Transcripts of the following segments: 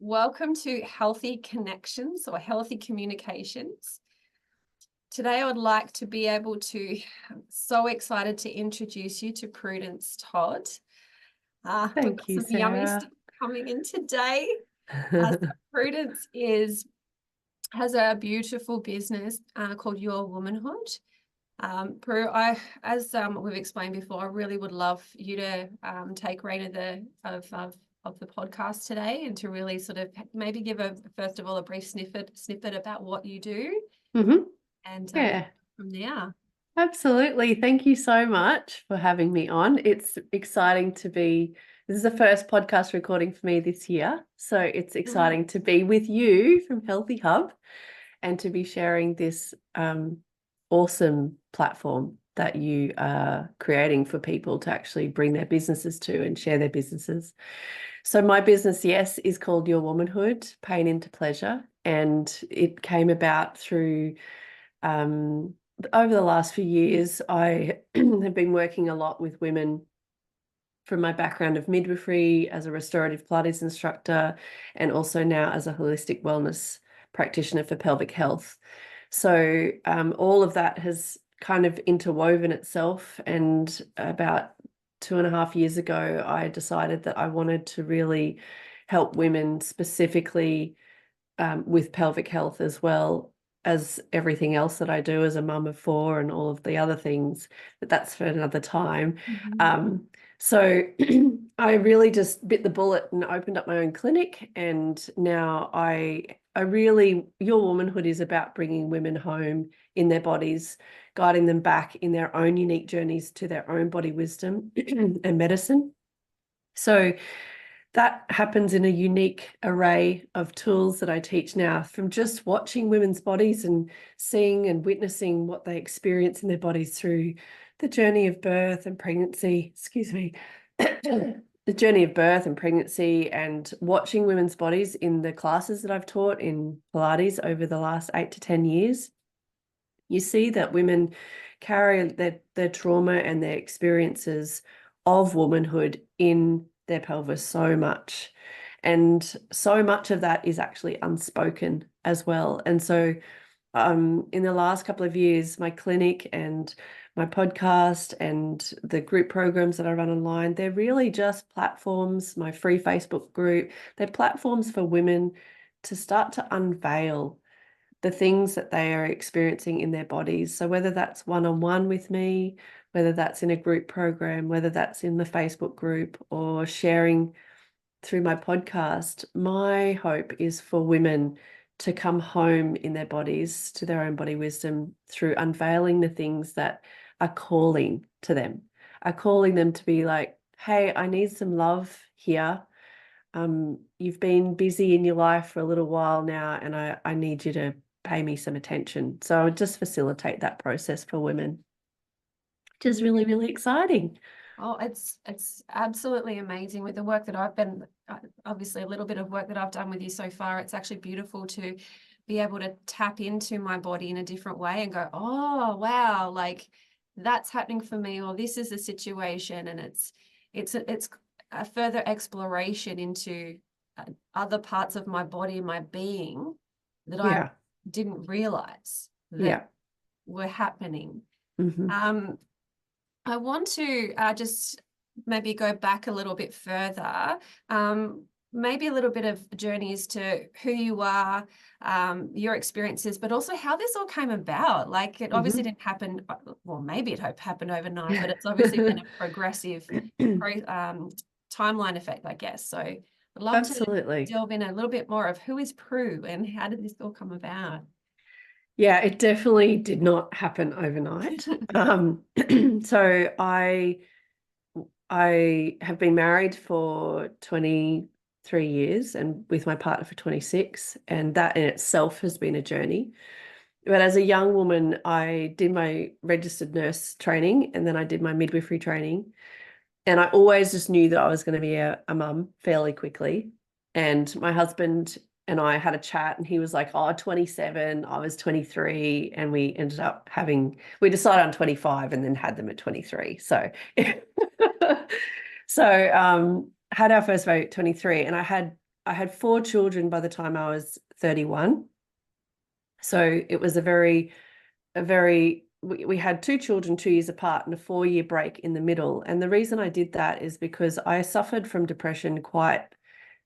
Welcome to Healthy Connections or Healthy Communications. Today, I would like to be able to, I'm so excited to introduce you to Prudence Todd. We've Thank got you, some yummy Sarah. stuff coming in today. So Prudence has a beautiful business called Your Womanhood. Prue, as we've explained before, I really would love you to take reign of the podcast today and to really sort of maybe give first of all a brief snippet about what you do, and Yeah, from there. absolutely. Thank you so much for having me on. It's exciting to be, this is the first podcast recording for me this year. So it's exciting to be with you from Healthii Hub and to be sharing this awesome platform that you are creating for people to actually bring their businesses to and share their businesses. So my business, yes, is called Your Womanhood, Pain into Pleasure. And it came about through, over the last few years, I have been working a lot with women from my background of midwifery as a restorative Pilates instructor, and also now as a holistic wellness practitioner for pelvic health. So all of that has kind of interwoven itself. And about 2.5 years ago, I decided that I wanted to really help women specifically with pelvic health, as well as everything else that I do as a mum of 4 and all of the other things, but that's for another time. So I really just bit the bullet and opened up my own clinic, and now Your Womanhood is about bringing women home in their bodies, guiding them back in their own unique journeys to their own body wisdom and medicine. So that happens in a unique array of tools that I teach now, from just watching women's bodies and seeing and witnessing what they experience in their bodies through the journey of birth and pregnancy, the journey of birth and pregnancy, and watching women's bodies in the classes that I've taught in Pilates over the last 8 to 10 years. You see that women carry their trauma and their experiences of womanhood in their pelvis so much. And so much of that is actually unspoken as well. And so in the last couple of years, my clinic and my podcast and the group programs that I run online, they're really just platforms. My free Facebook group, they're platforms for women to start to unveil the things that they are experiencing in their bodies. So whether that's one-on-one with me, whether that's in a group program, whether that's in the Facebook group, or sharing through my podcast, my hope is for women to come home in their bodies to their own body wisdom through unveiling the things that are calling to them, are calling them to be like, hey, I need some love here. You've been busy in your life for a little while now, and I need you to pay me some attention. So I would just facilitate that process for women, which is really, really exciting. Oh, it's absolutely amazing with the work that I've been, obviously a little bit of work that I've done with you so far. It's actually beautiful to be able to tap into my body in a different way and go, oh, wow, like that's happening for me, or this is the situation. And it's a further exploration into other parts of my body and my being that I didn't realize that were happening. I want to just maybe go back a little bit further, maybe a little bit of journeys to who you are, your experiences, but also how this all came about. Like it obviously didn't happen, well, maybe it happened overnight, but it's obviously been a progressive timeline effect, I guess. So I'd love to delve in a little bit more of who is Prue and how did this all come about? Yeah, it definitely did not happen overnight. So I have been married for 23 years and with my partner for 26, and that in itself has been a journey. But as a young woman, I did my registered nurse training, and then I did my midwifery training. And I always just knew that I was going to be a mum fairly quickly. And my husband and I had a chat, and he was like, oh, 27, I was 23. And we ended up we decided on 25 and then had them at 23. So, had our first baby at 23, and I had I had 4 children by the time I was 31. So it was we had 2 children 2 years apart and a 4-year break in the middle. And the reason I did that is because I suffered from depression quite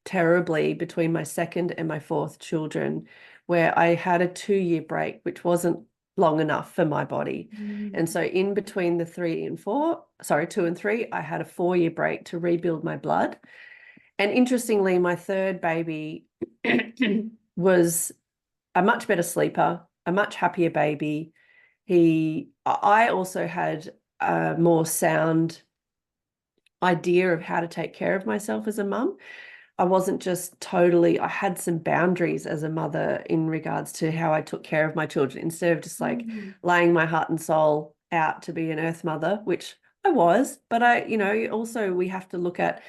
terribly between my second and my 4th children, where I had a 2-year break, which wasn't long enough for my body. And so in between the 2 and 3, I had a 4-year break to rebuild my blood. And interestingly, my 3rd baby was a much better sleeper, a much happier baby. I also had a more sound idea of how to take care of myself as a mum. I wasn't just I had some boundaries as a mother in regards to how I took care of my children, instead of just like laying my heart and soul out to be an earth mother, which I was. But also we have to look at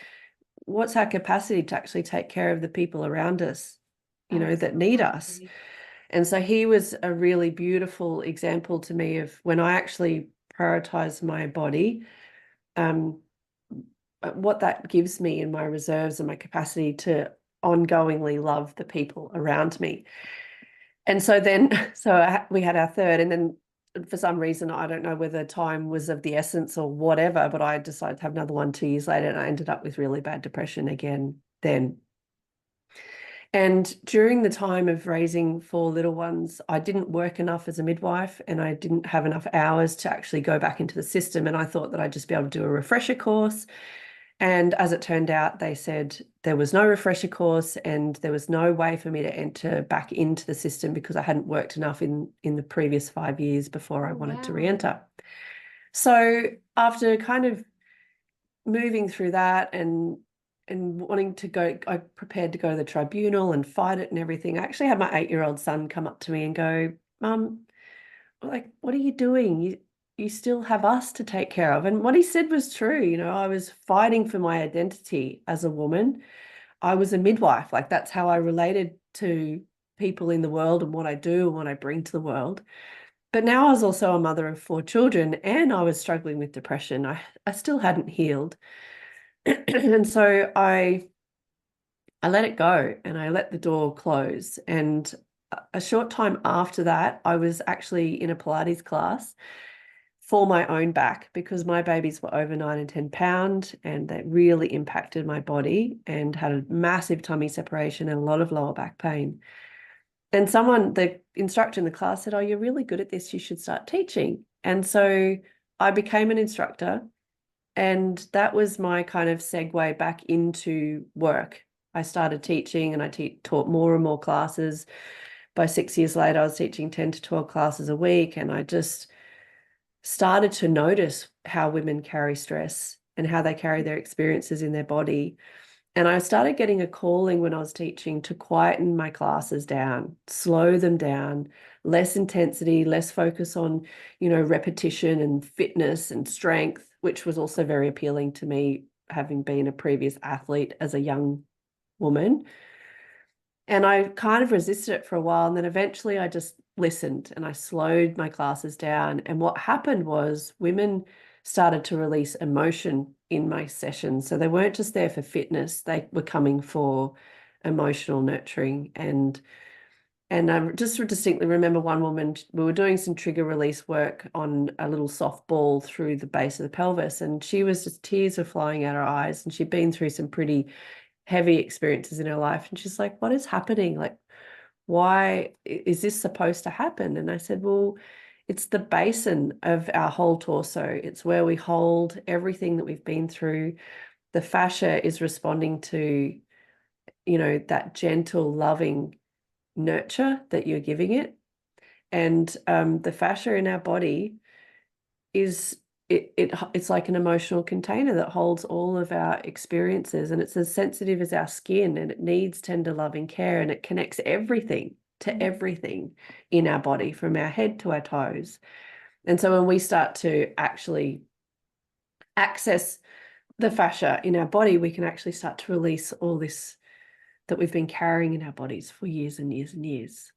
what's our capacity to actually take care of the people around us, that need us. And so he was a really beautiful example to me of when I actually prioritize my body, what that gives me in my reserves and my capacity to ongoingly love the people around me. And so then, we had our 3rd, and then for some reason, I don't know whether time was of the essence or whatever, but I decided to have another one 2 years later, and I ended up with really bad depression again then. And during the time of raising 4 little ones, I didn't work enough as a midwife, and I didn't have enough hours to actually go back into the system. And I thought that I'd just be able to do a refresher course. And as it turned out, they said there was no refresher course and there was no way for me to enter back into the system because I hadn't worked enough in the previous 5 years before I wanted to re-enter. So after kind of moving through that and wanting to go, I prepared to go to the tribunal and fight it and everything. I actually had my 8-year-old son come up to me and go, "Mum, like, what are you doing? You still have us to take care of." And what he said was true. I was fighting for my identity as a woman. I was a midwife. Like, that's how I related to people in the world and what I do and what I bring to the world. But now I was also a mother of 4 children, and I was struggling with depression. I still hadn't healed. And so I let it go, and I let the door close. And a short time after that, I was actually in a Pilates class for my own back, because my babies were over 9 and 10 pounds, and that really impacted my body and had a massive tummy separation and a lot of lower back pain. And the instructor in the class said, "Oh, you're really good at this. You should start teaching." And so I became an instructor, and that was my kind of segue back into work. I started teaching, and I taught more and more classes. By 6 years later, I was teaching 10 to 12 classes a week, and I just started to notice how women carry stress and how they carry their experiences in their body. And I started getting a calling when I was teaching to quieten my classes down, slow them down, less intensity, less focus on, repetition and fitness and strength, which was also very appealing to me, having been a previous athlete as a young woman. And I kind of resisted it for a while. And then eventually I just listened and I slowed my classes down. And what happened was women started to release emotion in my sessions. So they weren't just there for fitness, they were coming for emotional nurturing. And I just distinctly remember one woman, we were doing some trigger release work on a little soft ball through the base of the pelvis. And she was just, tears were flowing out her eyes. And she'd been through some pretty heavy experiences in her life. And she's like, "What is happening? Like, why is this supposed to happen?" And I said, "Well, it's the basin of our whole torso. It's where we hold everything that we've been through. The fascia is responding to, that gentle, loving nurture that you're giving it. And the fascia in our body it's like an emotional container that holds all of our experiences, and it's as sensitive as our skin, and it needs tender loving care, and it connects everything to everything in our body, from our head to our toes. And so when we start to actually access the fascia in our body, we can actually start to release all this that we've been carrying in our bodies for years and years and years.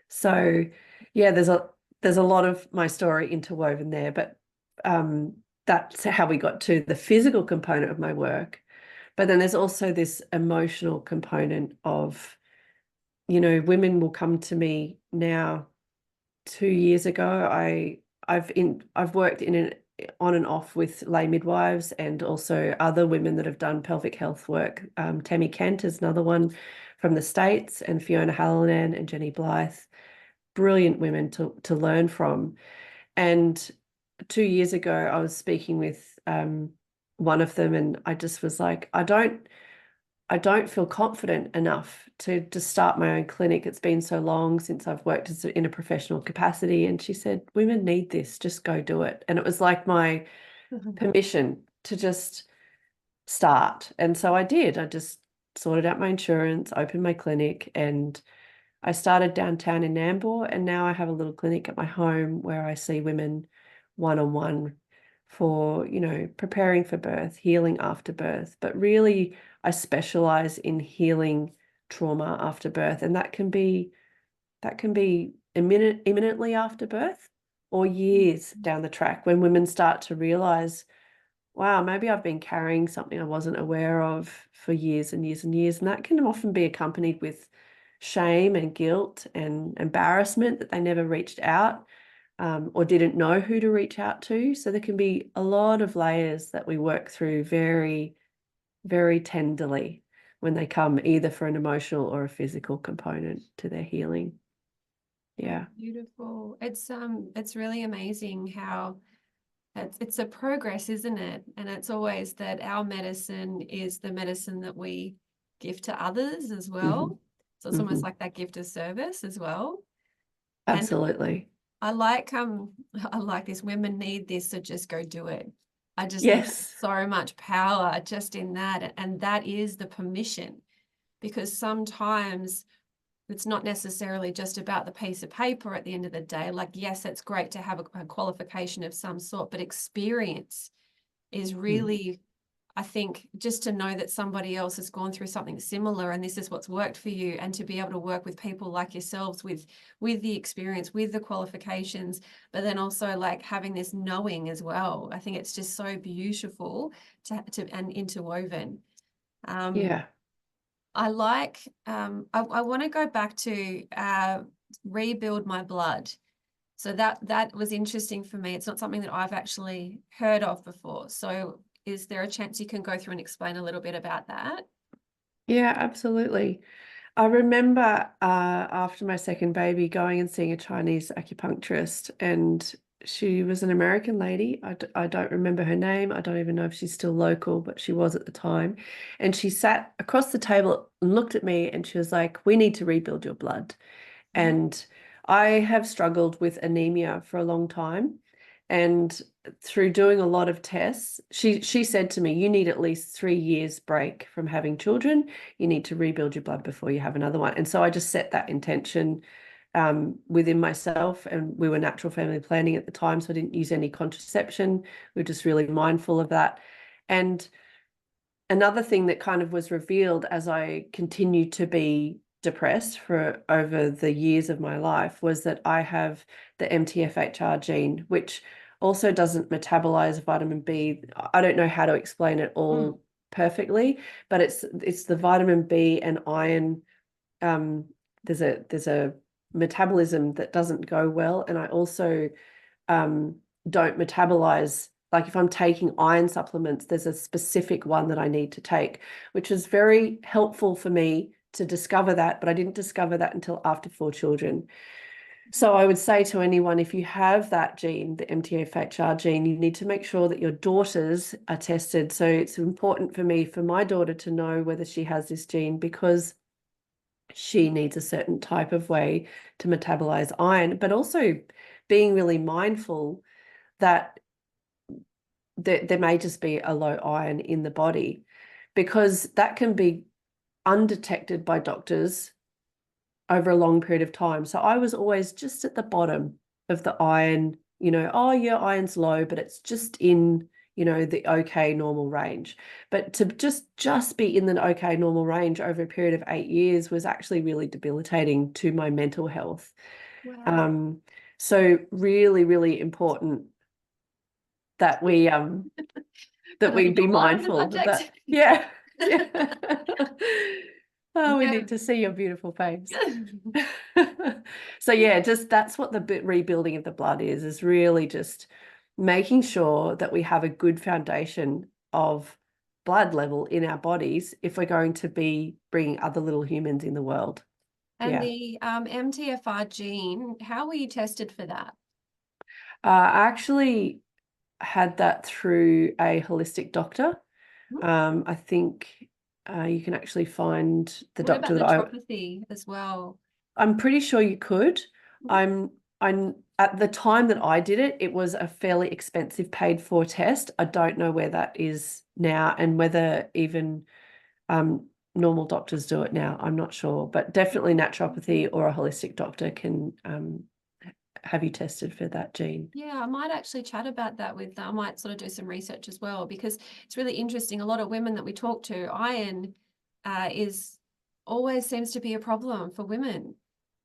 So yeah, there's a lot of my story interwoven there, but that's how we got to the physical component of my work. But then there's also this emotional component of, women will come to me now. 2 years ago, I've worked on and off with lay midwives and also other women that have done pelvic health work. Tammy Kent is another one from the States, and Fiona Hallinan and Jenny Blythe, brilliant women to learn from. And 2 years ago, I was speaking with one of them, and I just was like, I don't feel confident enough to start my own clinic. It's been so long since I've worked in a professional capacity. And she said, women need this, just go do it. And it was like my permission to just start. And so I did. I just sorted out my insurance, opened my clinic, and I started downtown in Nambour. And now I have a little clinic at my home where I see women one-on-one for, preparing for birth, healing after birth. But really, I specialize in healing trauma after birth, and that can be imminently after birth or years down the track when women start to realize, wow, maybe I've been carrying something I wasn't aware of for years and years and years. And that can often be accompanied with shame and guilt and embarrassment that they never reached out or didn't know who to reach out to. So there can be a lot of layers that we work through very, very tenderly when they come, either for an emotional or a physical component to their healing. Yeah. Beautiful. It's really amazing how it's a progress, isn't it? And it's always that our medicine is the medicine that we give to others as well. Mm-hmm. So it's almost like that gift of service as well. Absolutely. And I like this. Women need this, so just go do it. I just think Yes. so much power just in that. And that is the permission, because sometimes it's not necessarily just about the piece of paper at the end of the day. Like, yes, it's great to have a qualification of some sort, but experience is really, I think, just to know that somebody else has gone through something similar and this is what's worked for you, and to be able to work with people like yourselves with the experience, with the qualifications, but then also like having this knowing as well. I think it's just so beautiful to and interwoven. Yeah. I like, I want to go back to rebuild my blood. So that was interesting for me. It's not something that I've actually heard of before. So is there a chance you can go through and explain a little bit about that? Yeah, absolutely. I remember after my second baby going and seeing a Chinese acupuncturist, and she was an American lady. I don't remember her name. I don't even know if she's still local, but she was at the time. And she sat across the table and looked at me, and she was like, we need to rebuild your blood. And I have struggled with anemia for a long time. And through doing a lot of tests, she said to me, you need at least 3 years break from having children. You need to rebuild your blood before you have another one. And so I just set that intention within myself. And we were natural family planning at the time, so I didn't use any contraception. We were just really mindful of that. And another thing that kind of was revealed as I continued to be depressed for over the years of my life was that I have the MTFHR gene, which also doesn't metabolize vitamin B. I don't know how to explain it all perfectly, but it's the vitamin B and iron. There's a metabolism that doesn't go well, and I also don't metabolize. Like if I'm taking iron supplements, there's a specific one that I need to take, which is very helpful for me to discover that, but I didn't discover that until after 4 children. So I would say to anyone, if you have that gene, the MTHFR gene, you need to make sure that your daughters are tested. So it's important for me, for my daughter to know whether she has this gene, because she needs a certain type of way to metabolize iron, but also being really mindful that there may just be a low iron in the body, because that can be undetected by doctors over a long period of time. So I was always just at the bottom of the iron, oh, your iron's low, but it's just in, the okay normal range. But to just be in the okay normal range over a period of 8 years was actually really debilitating to my mental health. Wow. So really, really important that we Put be a line in the mindful of that. subject. Yeah. Yeah. Oh, we Yeah. need to see your beautiful face. So yeah, just that's what the rebuilding of the blood is really just making sure that we have a good foundation of blood level in our bodies if we're going to be bringing other little humans in the world. And Yeah. the MTFR gene, how were you tested for that? I actually had that through a holistic doctor. I think you can actually find the What doctor about that naturopathy as well? I'm pretty sure you could. I'm at the time that I did it, it was a fairly expensive paid for test. I don't know where that is now and whether even normal doctors do it now. I'm not sure, but definitely naturopathy or a holistic doctor can have you tested for that gene. Yeah, I might actually chat about that with, I might sort of do some research as well, because it's really interesting. A lot of women that we talk to, iron is always seems to be a problem for women.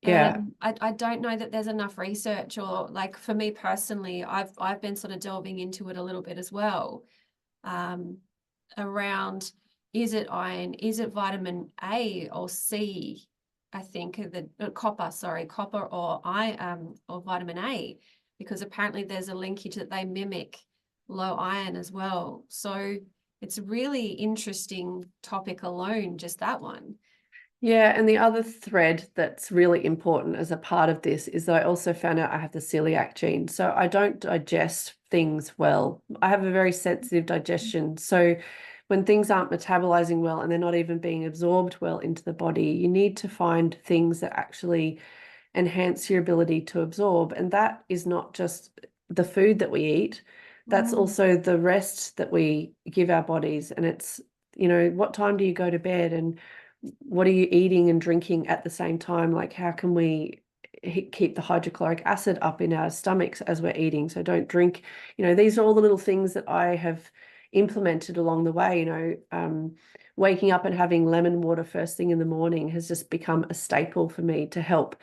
Yeah. And I don't know that there's enough research, or like for me personally, I've been sort of delving into it a little bit as well, um, around, is it iron, is it vitamin A or C? I think the copper, sorry, copper or vitamin A, because apparently there's a linkage that they mimic low iron as well. So it's a really interesting topic alone, just that one. Yeah, and the other thread that's really important as a part of this is that I also found out I have the celiac gene. So I don't digest things well. I have a very sensitive digestion. So when things aren't metabolizing well and they're not even being absorbed well into the body, you need to find things that actually enhance your ability to absorb. And that is not just the food that we eat, that's Mm. also the rest that we give our bodies. And it's, what time do you go to bed and what are you eating and drinking at the same time? Like, how can we keep the hydrochloric acid up in our stomachs as we're eating? So don't drink, these are all the little things that I have implemented along the way. Waking up and having lemon water first thing in the morning has just become a staple for me to help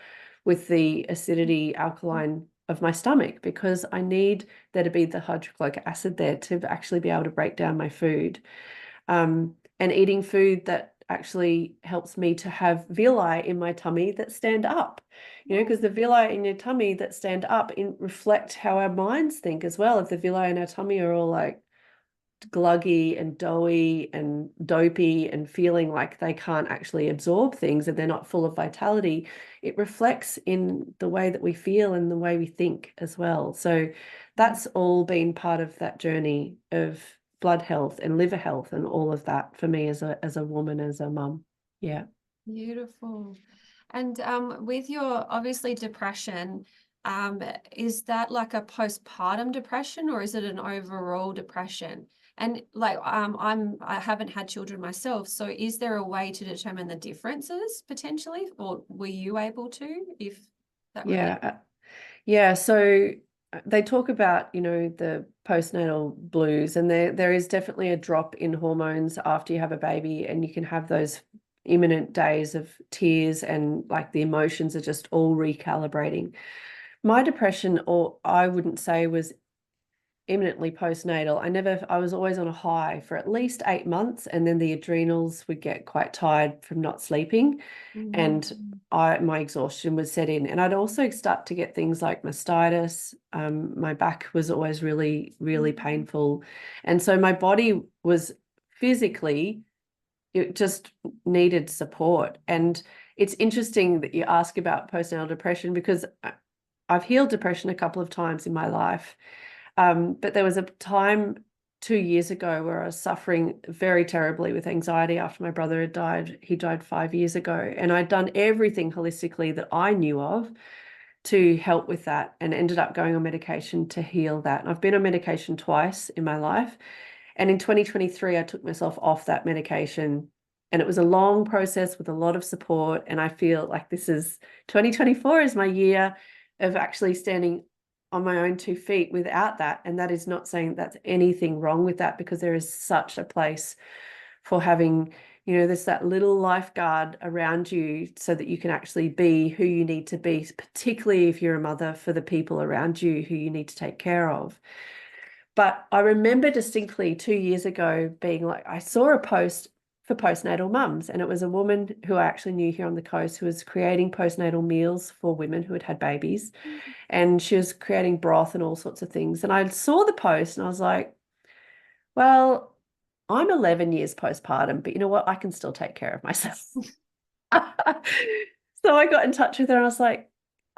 with the acidity alkaline of my stomach, because I need there to be the hydrochloric acid there to actually be able to break down my food. And eating food that actually helps me to have villi in my tummy that stand up, because the villi in your tummy that stand up reflect how our minds think as well. If the villi in our tummy are all like gluggy and doughy and dopey and feeling like they can't actually absorb things and they're not full of vitality, it reflects in the way that we feel and the way we think as well. So that's all been part of that journey of blood health and liver health and all of that for me as a woman, as a mum. Yeah. Beautiful. And with your obviously depression, is that like a postpartum depression or is it an overall depression? And like I haven't had children myself, so is there a way to determine the differences potentially, or were you able to, if that relates? Yeah. Yeah. So they talk about, the postnatal blues, and there is definitely a drop in hormones after you have a baby, and you can have those imminent days of tears and like the emotions are just all recalibrating. My depression, or I wouldn't say was imminently postnatal. I was always on a high for at least 8 months, and then the adrenals would get quite tired from not sleeping, and Mm. my exhaustion would set in. And I'd also start to get things like mastitis. My back was always really, really painful. And so my body was physically, it just needed support. And it's interesting that you ask about postnatal depression, because I've healed depression a couple of times in my life. But there was a time 2 years ago where I was suffering very terribly with anxiety after my brother had died. He died 5 years ago, and I'd done everything holistically that I knew of to help with that, and ended up going on medication to heal that. And I've been on medication twice in my life. And in 2023, I took myself off that medication. And it was a long process with a lot of support. And I feel like 2024 is my year of actually standing on my own 2 feet without that. And that is not saying that's anything wrong with that, because there is such a place for having, there's that little lifeguard around you so that you can actually be who you need to be, particularly if you're a mother, for the people around you who you need to take care of. But I remember distinctly 2 years ago being like, I saw a post for postnatal mums. And it was a woman who I actually knew here on the coast who was creating postnatal meals for women who had had babies. And she was creating broth and all sorts of things. And I saw the post and I was like, well, I'm 11 years postpartum, but you know what? I can still take care of myself. So I got in touch with her and I was like,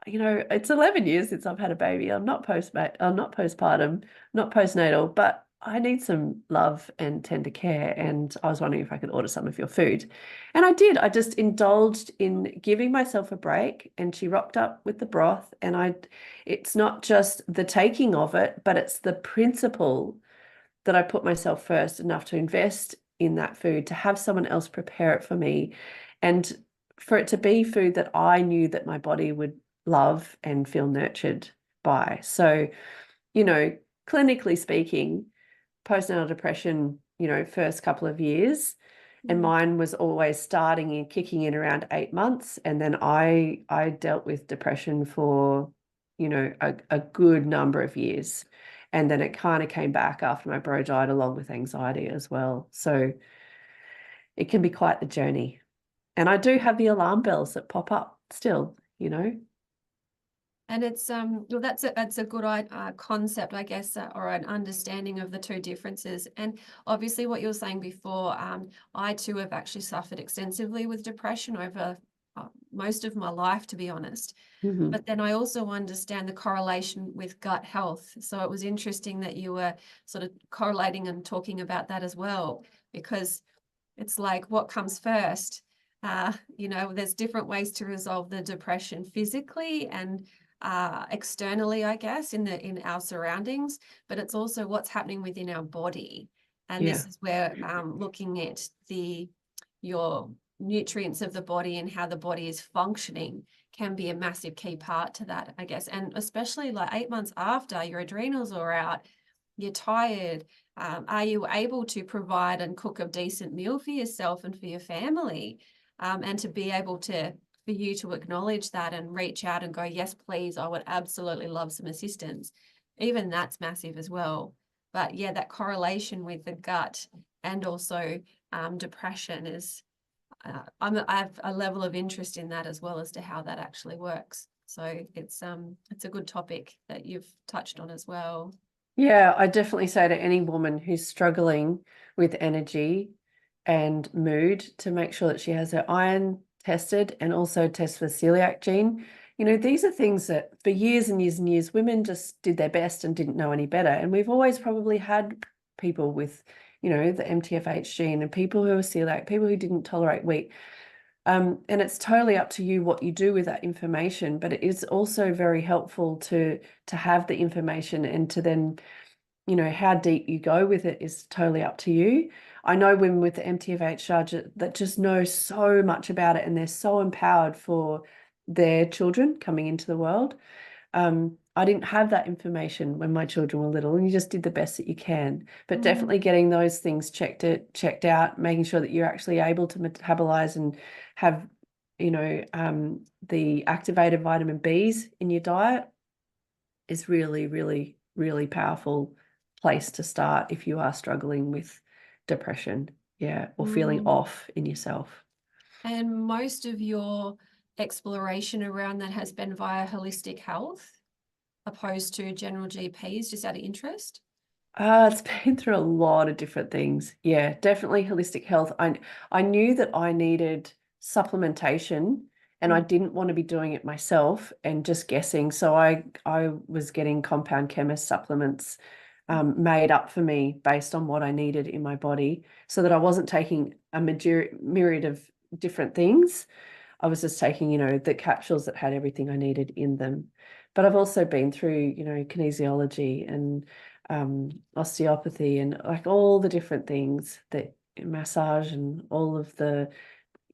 you know, it's 11 years since I've had a baby. I'm not postpartum, not postnatal, but I need some love and tender care. And I was wondering if I could order some of your food. And I did. I just indulged in giving myself a break. And she rocked up with the broth. And it's not just the taking of it, but it's the principle that I put myself first enough to invest in that food, to have someone else prepare it for me, and for it to be food that I knew that my body would love and feel nurtured by. So, you know, clinically speaking, postnatal depression, you know, first couple of years, and mine was always starting and kicking in around 8 months. And then I dealt with depression for, you know, a good number of years. And then it kind of came back after my bro died, along with anxiety as well. So it can be quite the journey. And I do have the alarm bells that pop up still, you know. And it's well, that's a good concept, I guess, or an understanding of the two differences. And obviously, what you were saying before, I too have actually suffered extensively with depression over most of my life, to be honest. Mm-hmm. But then I also understand the correlation with gut health. So it was interesting that you were sort of correlating and talking about that as well, because it's like, what comes first? You know, there's different ways to resolve the depression physically and externally, I guess, in our surroundings, but it's also what's happening within our body. And Yeah. this is where looking at your nutrients of the body and how the body is functioning can be a massive key part to that, I guess. And especially like 8 months after your adrenals are out, you're tired. Are you able to provide and cook a decent meal for yourself and for your family? And to be able to, for you to acknowledge that and reach out and go, yes, please, I would absolutely love some assistance. Even that's massive as well. But yeah, that correlation with the gut and also depression is, I have a level of interest in that as well as to how that actually works. So it's a good topic that you've touched on as well. Yeah, I definitely say to any woman who's struggling with energy and mood to make sure that she has her iron tested and also test for celiac gene. You know, these are things that for years and years and years, women just did their best and didn't know any better. And we've always probably had people with, you know, the MTFH gene and people who are celiac, people who didn't tolerate wheat. And it's totally up to you what you do with that information, but it is also very helpful to have the information, and to then, you know, how deep you go with it is totally up to you. I know women with the MTFH charge that just know so much about it, and they're so empowered for their children coming into the world. I didn't have that information when my children were little, and you just did the best that you can. But definitely getting those things checked out, making sure that you're actually able to metabolize and have, you know, the activated vitamin Bs in your diet is really, really, really powerful place to start if you are struggling with depression, yeah, or feeling off in yourself. And most of your exploration around that has been via holistic health, opposed to general GPs, just out of interest? It's been through a lot of different things. Yeah, definitely holistic health. I knew that I needed supplementation, and I didn't want to be doing it myself and just guessing. So I was getting compound chemist supplements made up for me based on what I needed in my body, so that I wasn't taking a myriad of different things. I was just taking, you know, the capsules that had everything I needed in them. But I've also been through, you know, kinesiology and osteopathy and like all the different things, that massage and all of the,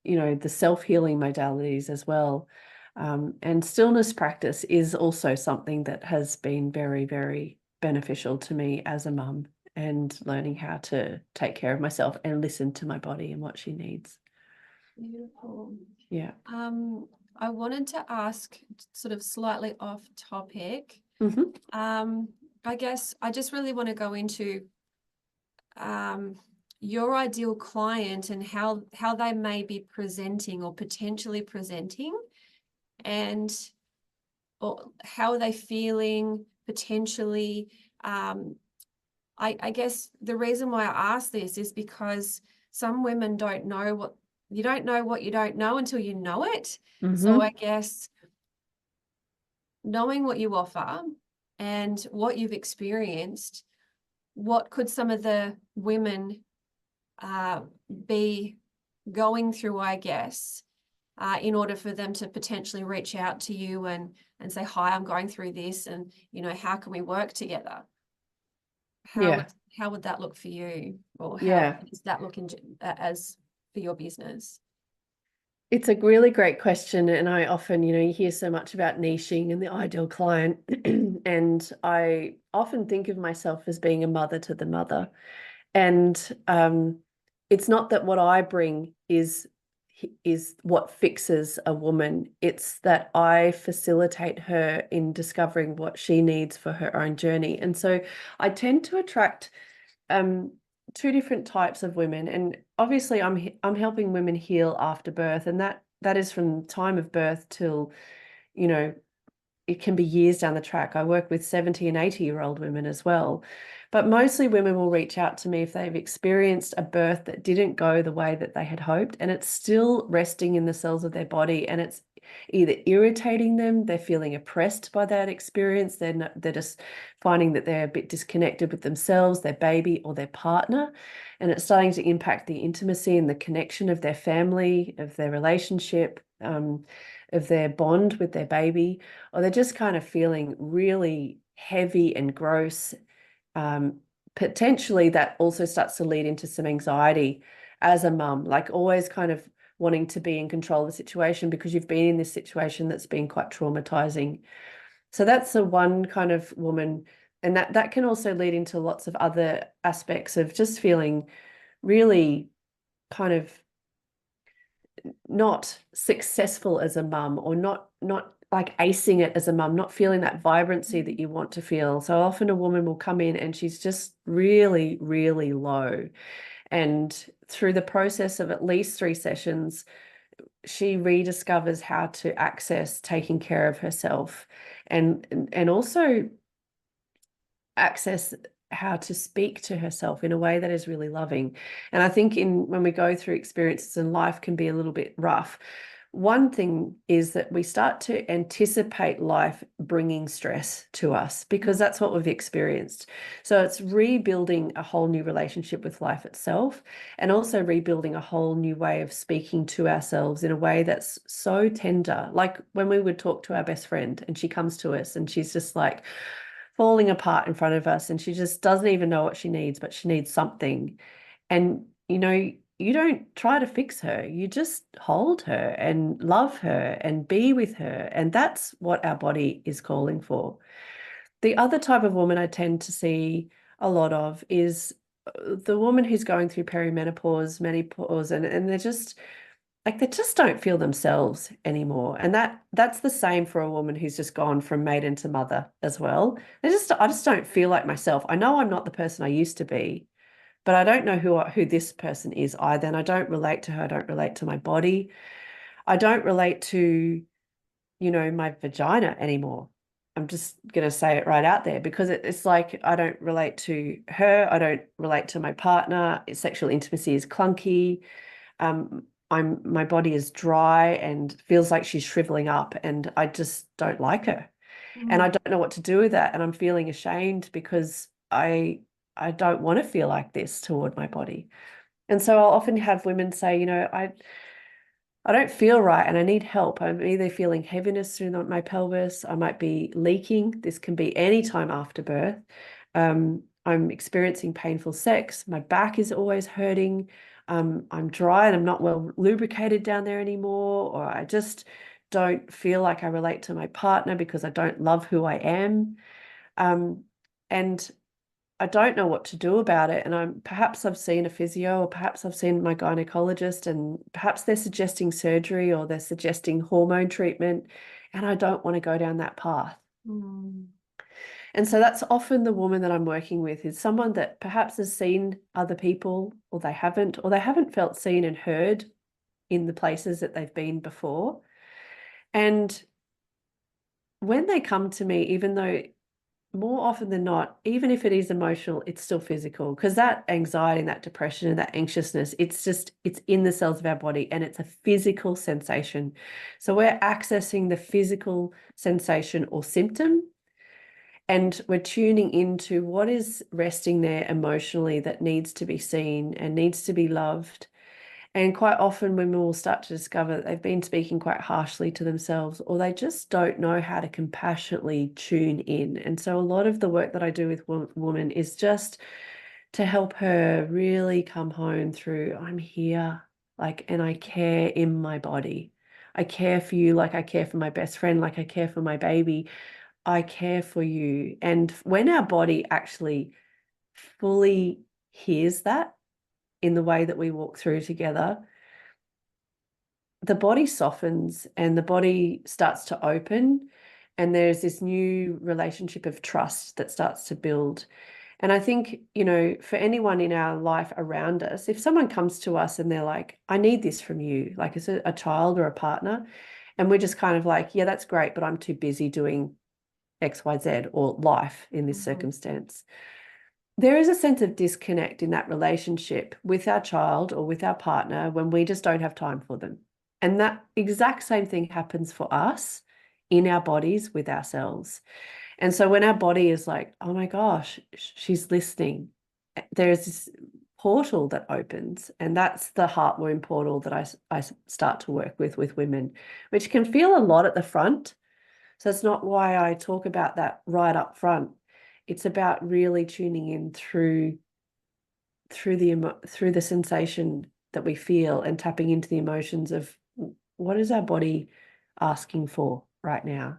you know, the self-healing modalities as well. And stillness practice is also something that has been very, very beneficial to me as a mum, and learning how to take care of myself and listen to my body and what she needs. Beautiful. Yeah. I wanted to ask, sort of slightly off topic. Mm-hmm. I guess I just really want to go into your ideal client and how they may be presenting or potentially presenting, and or how are they feeling potentially. I guess the reason why I ask this is because some women don't know what you don't know until you know it. So I guess knowing what you offer and what you've experienced, what could some of the women be going through, I guess, in order for them to potentially reach out to you and say, hi, I'm going through this, and, you know, how can we work together? Yeah. How would that look for you, or how Yeah. does that look as for your business? It's a really great question. And I often, you hear so much about niching and the ideal client. And I often think of myself as being a mother to the mother. And it's not that what I bring is what fixes a woman. It's that I facilitate her in discovering what she needs for her own journey. And so I tend to attract two different types of women. And obviously I'm helping women heal after birth, and that is from time of birth till, it can be years down the track. I work with 70 and 80-year-old women as well. But mostly women will reach out to me if they've experienced a birth that didn't go the way that they had hoped, and it's still resting in the cells of their body, and it's either irritating them, they're feeling oppressed by that experience, they're just finding that they're a bit disconnected with themselves, their baby, or their partner, and it's starting to impact the intimacy and the connection of their family, of their relationship, of their bond with their baby, or they're just kind of feeling really heavy and gross. Potentially that also starts to lead into some anxiety as a mum, like always kind of wanting to be in control of the situation because you've been in this situation that's been quite traumatizing. So that's the one kind of woman. And that can also lead into lots of other aspects of just feeling really kind of not successful as a mum, or not like acing it as a mum, not feeling that vibrancy that you want to feel. So often a woman will come in and she's just really, really low. And through the process of at least 3 sessions, she rediscovers how to access taking care of herself, and also access how to speak to herself in a way that is really loving. And I think when we go through experiences in life can be a little bit rough. One thing is that we start to anticipate life bringing stress to us because that's what we've experienced. So it's rebuilding a whole new relationship with life itself, and also rebuilding a whole new way of speaking to ourselves in a way that's so tender. Like when we would talk to our best friend and she comes to us and she's just like falling apart in front of us, and she just doesn't even know what she needs, but she needs something. And, you don't try to fix her. You just hold her and love her and be with her. And that's what our body is calling for. The other type of woman I tend to see a lot of is the woman who's going through perimenopause, menopause, and they're just like, they just don't feel themselves anymore. And that's the same for a woman who's just gone from maiden to mother as well. I just don't feel like myself. I know I'm not the person I used to be, but I don't know who this person is either. And I don't relate to her. I don't relate to my body. I don't relate to, my vagina anymore. I'm just going to say it right out there, because it's like I don't relate to her. I don't relate to my partner. Sexual intimacy is clunky. My body is dry and feels like she's shriveling up, and I just don't like her. And I don't know what to do with that. And I'm feeling ashamed because I don't want to feel like this toward my body. And so I'll often have women say, I don't feel right and I need help. I'm either feeling heaviness through my pelvis. I might be leaking. This can be any time after birth. I'm experiencing painful sex. My back is always hurting. I'm dry and I'm not well lubricated down there anymore. Or I just don't feel like I relate to my partner because I don't love who I am. And I don't know what to do about it. And perhaps I've seen a physio, or perhaps I've seen my gynecologist, and perhaps they're suggesting surgery or they're suggesting hormone treatment. And I don't want to go down that path. And so that's often the woman that I'm working with, is someone that perhaps has seen other people, or they haven't felt seen and heard in the places that they've been before. And when they come to me, even though more often than not, even if it is emotional, it's still physical, because that anxiety and that depression and that anxiousness, it's in the cells of our body, and it's a physical sensation. So we're accessing the physical sensation or symptom, and we're tuning into what is resting there emotionally that needs to be seen and needs to be loved. And quite often women will start to discover that they've been speaking quite harshly to themselves, or they just don't know how to compassionately tune in. And so a lot of the work that I do with women is just to help her really come home through, I'm here, like, and I care in my body. I care for you like I care for my best friend, like I care for my baby. I care for you. And when our body actually fully hears that in the way that we walk through together, the body softens and the body starts to open, and there's this new relationship of trust that starts to build. And I think, for anyone in our life around us, if someone comes to us and they're like, I need this from you, like as a child or a partner, and we're just kind of like, yeah, that's great, but I'm too busy doing XYZ or life in this circumstance. There is a sense of disconnect in that relationship with our child or with our partner when we just don't have time for them. And that exact same thing happens for us in our bodies with ourselves. And so when our body is like, oh my gosh, she's listening, there's this portal that opens, and that's the heart wound portal that I start to work with women, which can feel a lot at the front. So it's not why I talk about that right up front. It's about really tuning in through the sensation that we feel, and tapping into the emotions of what is our body asking for right now,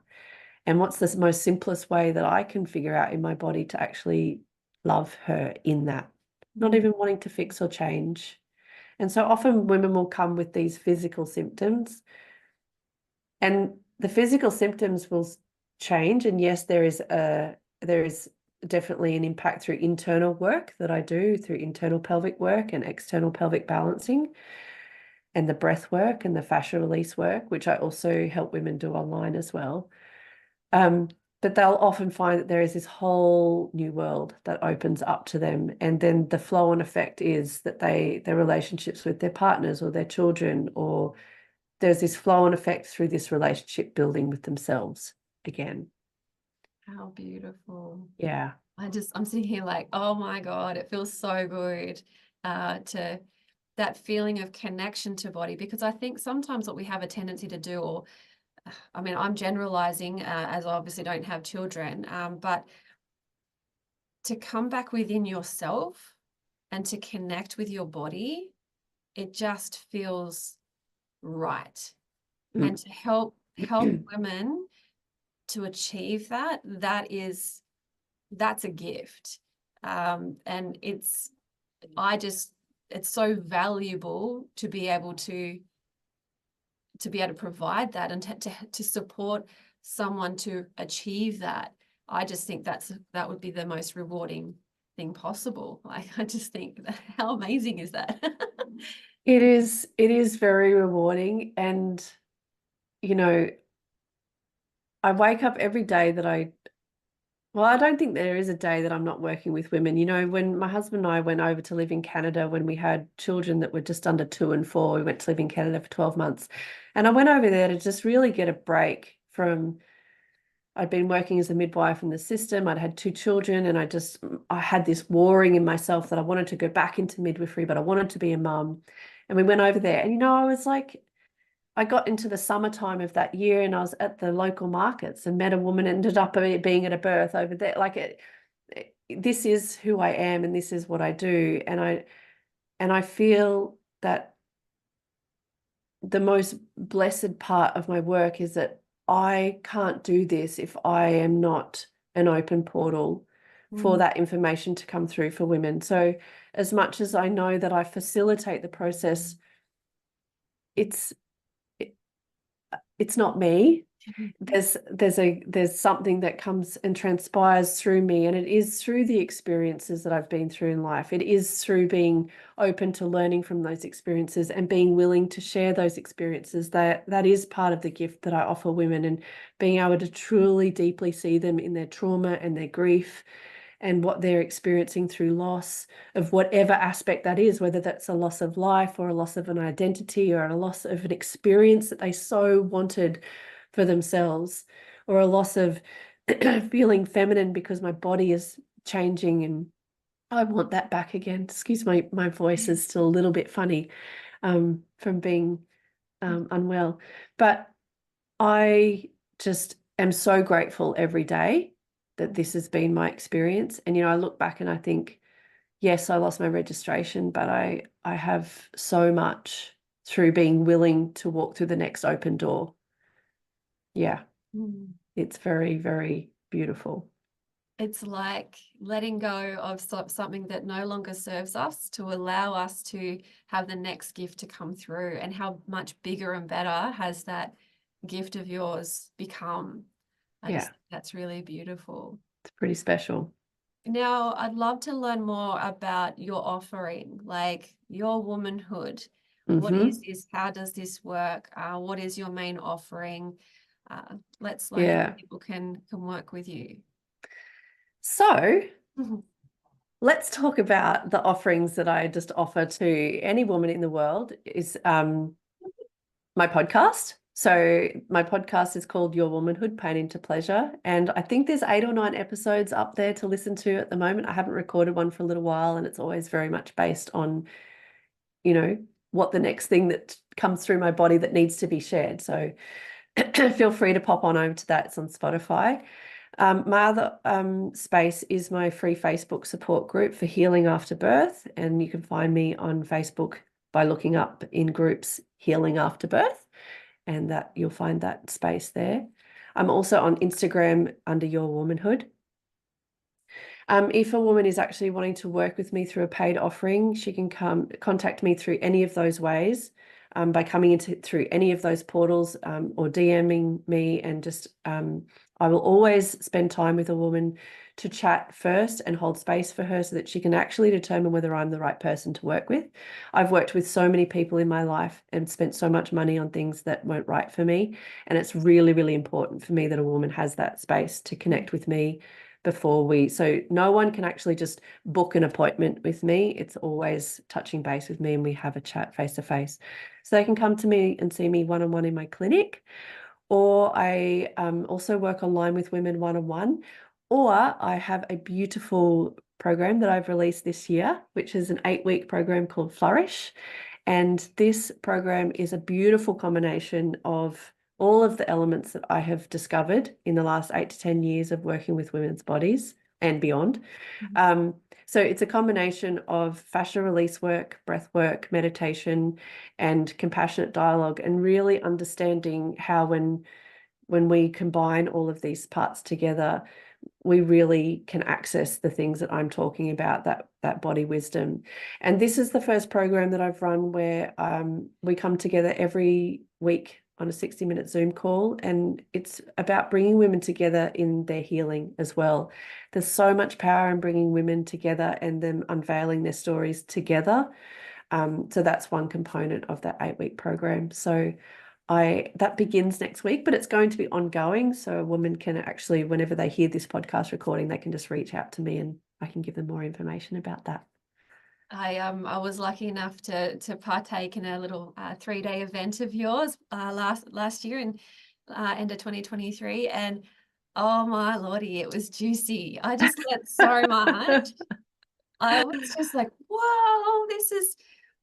and what's the most simplest way that I can figure out in my body to actually love her in that, not even wanting to fix or change. And so often women will come with these physical symptoms, and the physical symptoms will change. And yes, there is definitely an impact through internal work that I do, through internal pelvic work and external pelvic balancing, and the breath work and the fascia release work, which I also help women do online as well. But they'll often find that there is this whole new world that opens up to them. And then the flow on effect is that their relationships with their partners or their children, or there's this flow on effect through this relationship building with themselves again. How beautiful. Yeah. I'm sitting here like, oh my God, it feels so good to that feeling of connection to body, because I think sometimes what we have a tendency to do, or I mean, I'm generalizing as I obviously don't have children, but to come back within yourself and to connect with your body, it just feels right. And to help women to achieve that, that's a gift. And it's so valuable to be able to provide that, and to support someone to achieve that. I just think that would be the most rewarding thing possible. Like, I just think how amazing is that? It is very rewarding. And, I wake up every day that I don't think there is a day that I'm not working with women. When my husband and I went over to live in Canada, when we had children that were just under 2 and 4, we went to live in Canada for 12 months. And I went over there to just really get a break from, I'd been working as a midwife in the system. I'd had 2 children, and I had this warring in myself that I wanted to go back into midwifery, but I wanted to be a mum. And we went over there, and, I was like, I got into the summertime of that year, and I was at the local markets and met a woman, ended up being at a birth over there. Like this is who I am, and this is what I do. And I feel that the most blessed part of my work is that I can't do this if I am not an open portal for that information to come through for women. So as much as I know that I facilitate the process, it's not me. there's something that comes and transpires through me, and it is through the experiences that I've been through in life. It is through being open to learning from those experiences and being willing to share those experiences. That is part of the gift that I offer women, and being able to truly deeply see them in their trauma and their grief and what they're experiencing through loss of whatever aspect that is, whether that's a loss of life or a loss of an identity or a loss of an experience that they so wanted for themselves, or a loss of feeling feminine because my body is changing and I want that back again. Excuse my voice is still a little bit funny from being unwell. But I just am so grateful every day that this has been my experience. And, I look back and I think, yes, I lost my registration, but I have so much through being willing to walk through the next open door. Yeah, it's very, very beautiful. It's like letting go of something that no longer serves us to allow us to have the next gift to come through. And how much bigger and better has that gift of yours become? I just think that's really beautiful. It's pretty special. Now, I'd love to learn more about your offering, like your womanhood. What is this? How does this work? What is your main offering? Let's learn how people can work with you. So let's talk about the offerings that I just offer to any woman in the world. Is my podcast. So my podcast is called Your Womanhood, Pain into Pleasure. And I think there's 8 or 9 episodes up there to listen to at the moment. I haven't recorded one for a little while, and it's always very much based on, what the next thing that comes through my body that needs to be shared. So feel free to pop on over to that. It's on Spotify. My other space is my free Facebook support group for healing after birth. And you can find me on Facebook by looking up in groups Healing After Birth, and that you'll find that space there. I'm also on Instagram under Your Womanhood. If a woman is actually wanting to work with me through a paid offering, she can contact me through any of those ways, by coming through any of those portals, or DMing me, and just I will always spend time with a woman to chat first and hold space for her so that she can actually determine whether I'm the right person to work with. I've worked with so many people in my life and spent so much money on things that weren't right for me. And it's really, really important for me that a woman has that space to connect with me so no one can actually just book an appointment with me. It's always touching base with me and we have a chat face to face. So they can come to me and see me one-on-one in my clinic, or I also work online with women one-on-one, or I have a beautiful program that I've released this year, which is an 8-week program called Flourish. And this program is a beautiful combination of all of the elements that I have discovered in the last 8 to 10 years of working with women's bodies and beyond. So it's a combination of fascia release work, breath work, meditation, and compassionate dialogue, and really understanding how when we combine all of these parts together, we really can access the things that I'm talking about, that body wisdom. And this is the first program that I've run where we come together every week on a 60-minute Zoom call, and it's about bringing women together in their healing as well. There's so much power in bringing women together and them unveiling their stories together. So that's one component of that 8-week program. So that begins next week, but it's going to be ongoing. So a woman can actually, whenever they hear this podcast recording, they can just reach out to me and I can give them more information about that. I was lucky enough to partake in a little 3-day event of yours last year in end of 2023, and oh my lordy, it was juicy. I just learned so much. I was just like, whoa,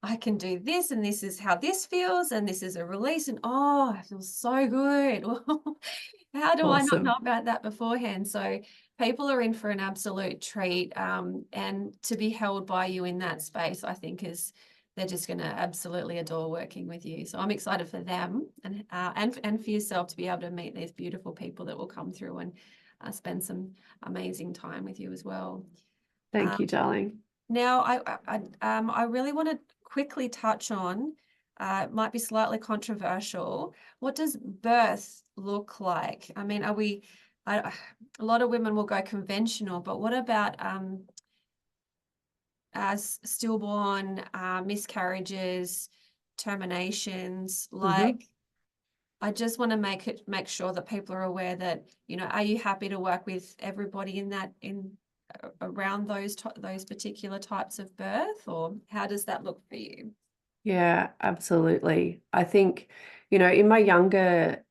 I can do this, and this is how this feels, and this is a release, and oh, it feels so good. How do I not know about that beforehand? So people are in for an absolute treat, and to be held by you in that space, I think they're just going to absolutely adore working with you. So I'm excited for them and for yourself to be able to meet these beautiful people that will come through and spend some amazing time with you as well. Thank you, darling. Now, I really want to quickly touch on It might be slightly controversial. What does birth look like? I mean, a lot of women will go conventional, but what about as stillborn, miscarriages, terminations? Mm-hmm. Like, I just want to make sure that people are aware that, you know, are you happy to work with everybody around those particular types of birth, or how does that look for you? Yeah, absolutely. I think, in my younger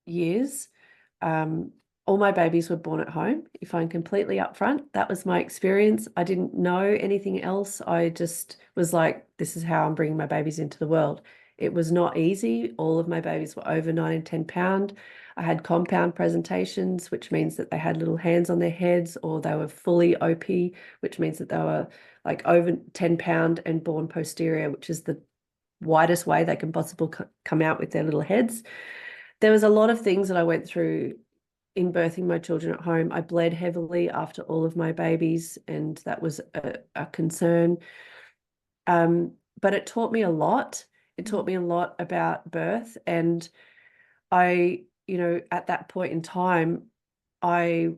years, um, all my babies were born at home. If I'm completely upfront, that was my experience. I didn't know anything else. I just was like, this is how I'm bringing my babies into the world. It was not easy. All of my babies were over 9 and 10 pound. I had compound presentations, which means that they had little hands on their heads, or they were fully OP, which means that they were like over 10 pound and born posterior, which is the widest way they can possibly come out with their little heads. There was a lot of things that I went through in birthing my children at home. I bled heavily after all of my babies, and that was a concern. But it taught me a lot. It taught me a lot about birth. And I, at that point in time, I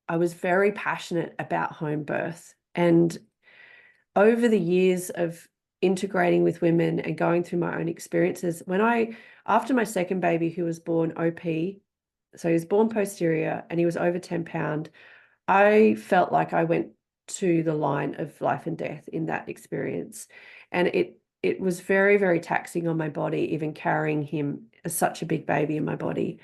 I was very passionate about home birth. And over the years of integrating with women and going through my own experiences, after my second baby, who was born OP, so he was born posterior and he was over 10 pound, I felt like I went to the line of life and death in that experience. And it was very, very taxing on my body, even carrying him as such a big baby in my body.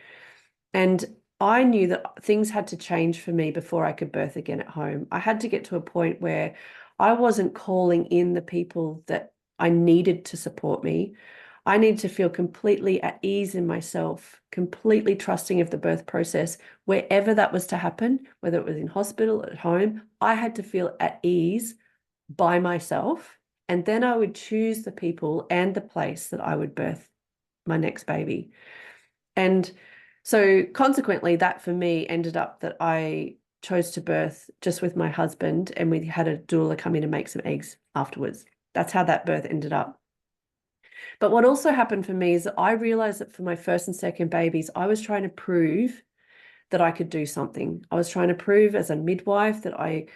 And I knew that things had to change for me before I could birth again at home. I had to get to a point where I wasn't calling in the people that I needed to support me. I needed to feel completely at ease in myself, completely trusting of the birth process, wherever that was to happen, whether it was in hospital, at home. I had to feel at ease by myself. And then I would choose the people and the place that I would birth my next baby. And so consequently, that for me ended up that I chose to birth just with my husband, and we had a doula come in and make some eggs afterwards. That's how that birth ended up. But what also happened for me is that I realized that for my first and second babies, I was trying to prove that I could do something. I was trying to prove as a midwife that I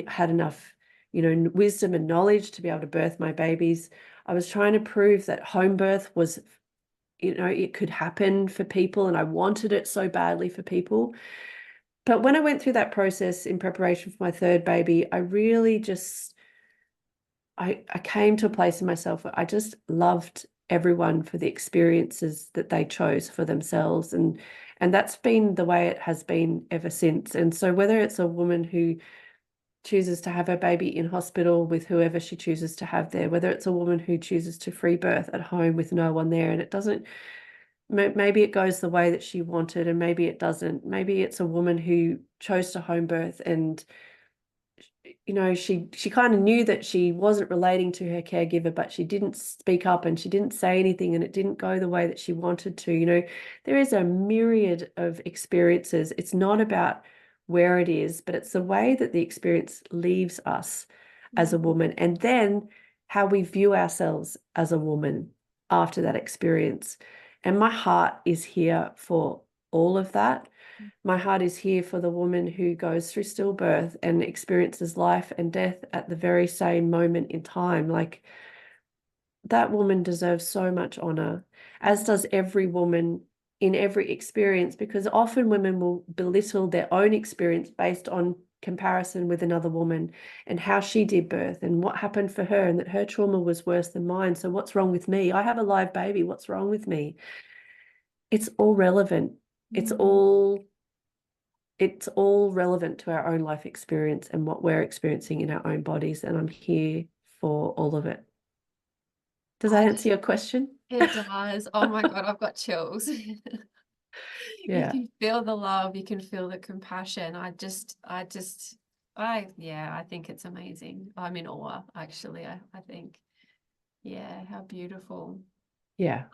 had enough, wisdom and knowledge to be able to birth my babies. I was trying to prove that home birth was, it could happen for people, and I wanted it so badly for people. But when I went through that process in preparation for my third baby, I really just I came to a place in myself where I just loved everyone for the experiences that they chose for themselves. And that's been the way it has been ever since. And so whether it's a woman who chooses to have her baby in hospital with whoever she chooses to have there, whether it's a woman who chooses to free birth at home with no one there, and it doesn't, maybe it goes the way that she wanted and maybe it doesn't. Maybe it's a woman who chose to home birth, and she kind of knew that she wasn't relating to her caregiver, but she didn't speak up and she didn't say anything, and it didn't go the way that she wanted to. There is a myriad of experiences. It's not about where it is, but it's the way that the experience leaves us as a woman, and then how we view ourselves as a woman after that experience. And my heart is here for all of that. My heart is here for the woman who goes through stillbirth and experiences life and death at the very same moment in time. Like, that woman deserves so much honor, as does every woman in every experience, because often women will belittle their own experience based on comparison with another woman and how she did birth and what happened for her, and that her trauma was worse than mine. So what's wrong with me? I have a live baby. What's wrong with me? It's all relevant. It's all relevant to our own life experience and what we're experiencing in our own bodies. And I'm here for all of it. Does that answer your question? It does. Oh my God, I've got chills. You Yeah. can feel the love, you can feel the compassion. I think it's amazing. I'm in awe, actually. I think, yeah, how beautiful. Yeah.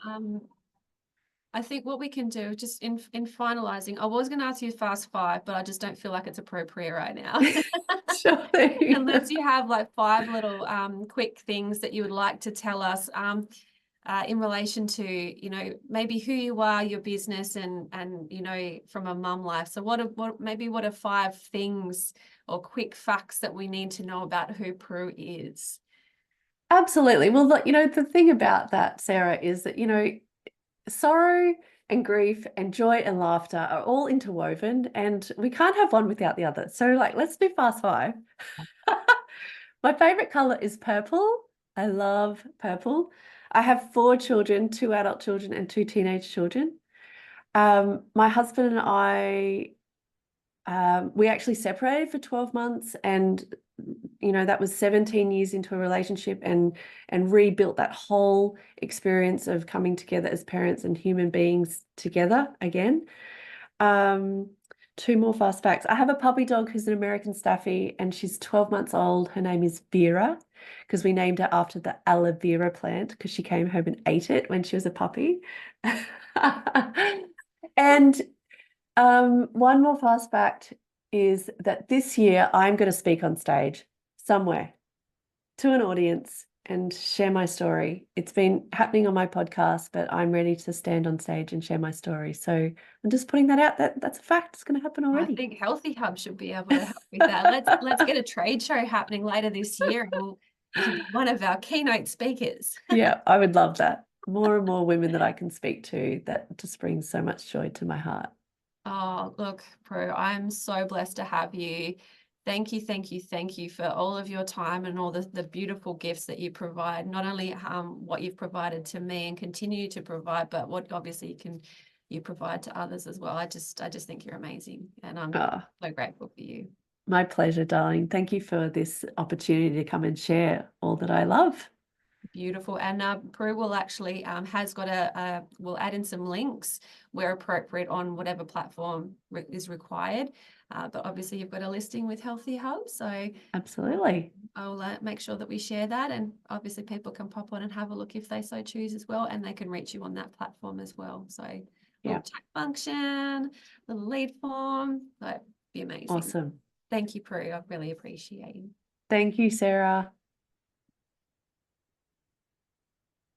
I think what we can do, just in finalizing, I was going to ask you fast five, but I just don't feel like it's appropriate right now. Sure thing. Unless you have like five little quick things that you would like to tell us. in relation to, you know, maybe who you are, your business, and you know, from a mum life. So what are 5 things or quick facts that we need to know about who Prue is? Absolutely. Well, look, you know, the thing about that, Sarah, is that, you know, sorrow and grief and joy and laughter are all interwoven, and we can't have one without the other. So, like, let's do fast 5. My favorite color is purple. I love purple. I have 4 children, 2 adult children and 2 teenage children. My husband and I, we actually separated for 12 months, and you know, that was 17 years into a relationship, and rebuilt that whole experience of coming together as parents and human beings together again. 2 more fast facts. I have a puppy dog who's an American Staffy, and she's 12 months old. Her name is Vera, because we named her after the aloe vera plant, because she came home and ate it when she was a puppy. And one more fast fact is that this year I'm going to speak on stage somewhere to an audience and share my story. It's been happening on my podcast, but I'm ready to stand on stage and share my story. So I'm just putting that out. That's a fact. It's going to happen already. I think Healthii Hub should be able to help with that. Let's get a trade show happening later this year, and you can be one of our keynote speakers. Yeah, I would love that. More and more women that I can speak to, that just brings so much joy to my heart. Oh, look, Prue, I'm so blessed to have you. Thank you, thank you, thank you for all of your time and all the beautiful gifts that you provide. Not only what you've provided to me and continue to provide, but what obviously you provide to others as well. I just think you're amazing, and I'm so grateful for you. My pleasure, darling. Thank you for this opportunity to come and share all that I love. Beautiful. And Prue will actually has got we'll add in some links where appropriate on whatever platform is required. But obviously you've got a listing with Healthii Hub, so absolutely, I'll make sure that we share that, and obviously people can pop on and have a look if they so choose as well, and they can reach you on that platform as well. So little chat function, little lead form, that'd be amazing. Awesome. Thank you, Prue. I really appreciate it. Thank you, Sarah.